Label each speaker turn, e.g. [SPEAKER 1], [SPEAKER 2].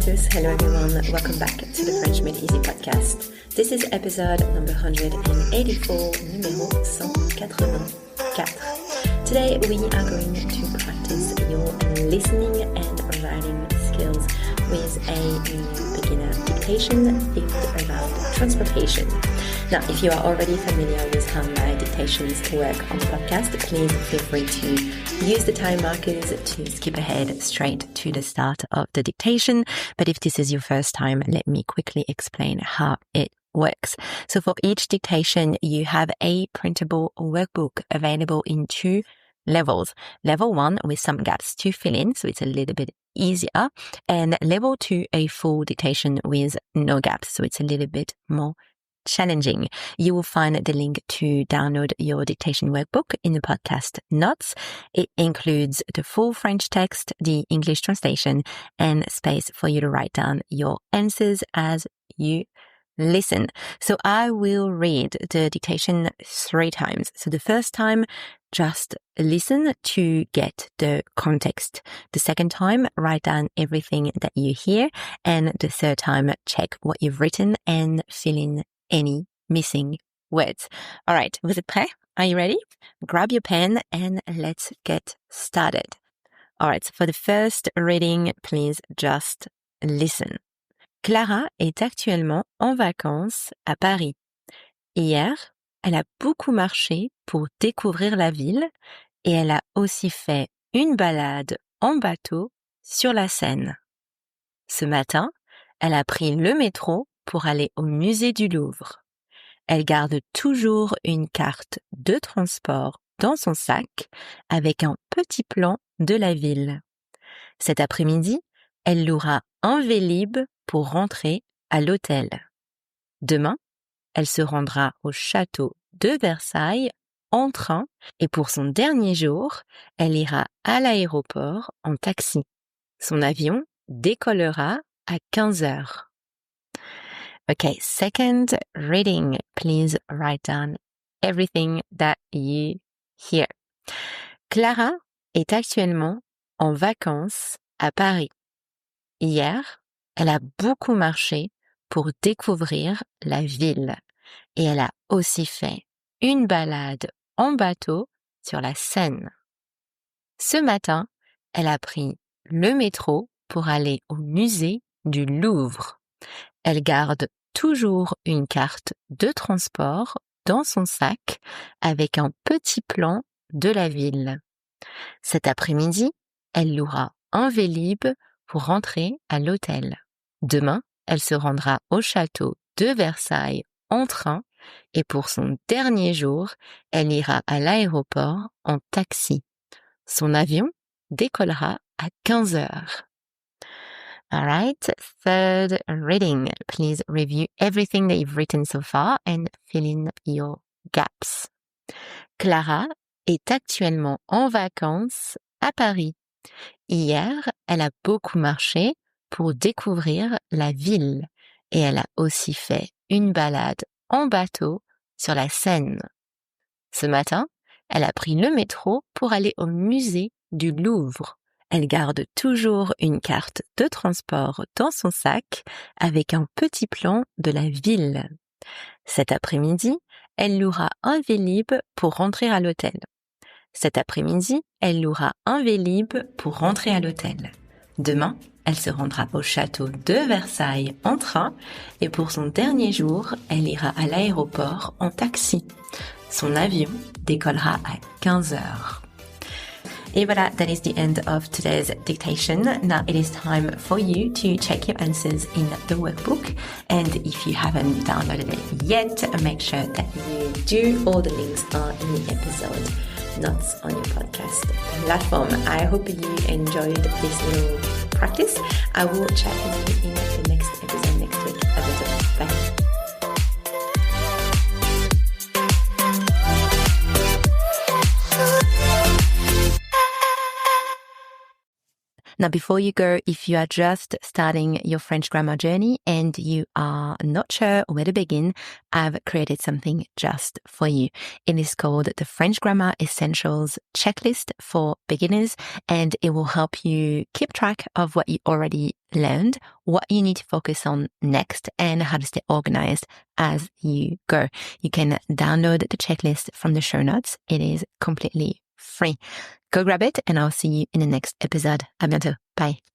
[SPEAKER 1] tous, hello everyone, welcome back to the French Made Easy podcast. This is episode number 184, numéro 184. Today we are going to practice your listening and writing skills with a new beginner dictation themed around transportation. Now, if you are already familiar with how my dictations work on the podcast, please feel free to use the time markers to skip ahead straight to the start of the dictation. But if this is your first time, let me quickly explain how it works. So for each dictation, you have a printable workbook available in two levels. Level 1 with some gaps to fill in, so it's a little bit easier. And level 2, a full dictation with no gaps, so it's a little bit more challenging. You will find the link to download your dictation workbook in the podcast notes. It includes the full French text, the English translation, and space for you to write down your answers as you listen. So I will read the dictation 3 times. So the first time, just listen to get the context. The second time, write down everything that you hear. And the third time, check what you've written and fill in any missing words. All right, vous êtes prêts? Are you ready? Grab your pen and let's get started. All right, so for the first reading, please just listen. Clara est actuellement en vacances à Paris. Hier, elle a beaucoup marché pour découvrir la ville et elle a aussi fait une balade en bateau sur la Seine. Ce matin, elle a pris le métro pour aller au musée du Louvre. Elle garde toujours une carte de transport dans son sac avec un petit plan de la ville. Cet après-midi, elle louera un Vélib pour rentrer à l'hôtel. Demain, elle se rendra au château de Versailles en train et pour son dernier jour, elle ira à l'aéroport en taxi. Son avion décollera à 15 heures. Okay, second reading. Please write down everything that you hear. Clara est actuellement en vacances à Paris. Hier, elle a beaucoup marché pour découvrir la ville et elle a aussi fait une balade en bateau sur la Seine. Ce matin, elle a pris le métro pour aller au musée du Louvre. Elle garde toujours une carte de transport dans son sac avec un petit plan de la ville. Cet après-midi, elle louera un Vélib pour rentrer à l'hôtel. Demain, elle se rendra au château de Versailles en train et pour son dernier jour, elle ira à l'aéroport en taxi. Son avion décollera à 15 heures. All right, third reading. Please review everything that you've written so far and fill in your gaps. Clara est actuellement en vacances à Paris. Hier, elle a beaucoup marché pour découvrir la ville et elle a aussi fait une balade en bateau sur la Seine. Ce matin, elle a pris le métro pour aller au musée du Louvre. Elle garde toujours une carte de transport dans son sac avec un petit plan de la ville. Cet après-midi, elle louera un Vélib pour rentrer à l'hôtel. Cet après-midi, elle louera un Vélib pour rentrer à l'hôtel. Demain, elle se rendra au château de Versailles en train et pour son dernier jour, elle ira à l'aéroport en taxi. Son avion décollera à 15 heures. Et voilà, that is the end of today's dictation. Now it is time for you to check your answers in the workbook. And if you haven't downloaded it yet, make sure that you do. All the links are in the episode notes on your podcast platform. I hope you enjoyed this little practice. I will chat with you in the next episode next week. À bientôt. Bye. Now, before you go, if you are just starting your French grammar journey and you are not sure where to begin, I've created something just for you. It is called the French Grammar Essentials Checklist for Beginners, and it will help you keep track of what you already learned, what you need to focus on next, and how to stay organized as you go. You can download the checklist from the show notes. It is completely free. Go grab it, and I'll see you in the next episode. À bientôt. Bye.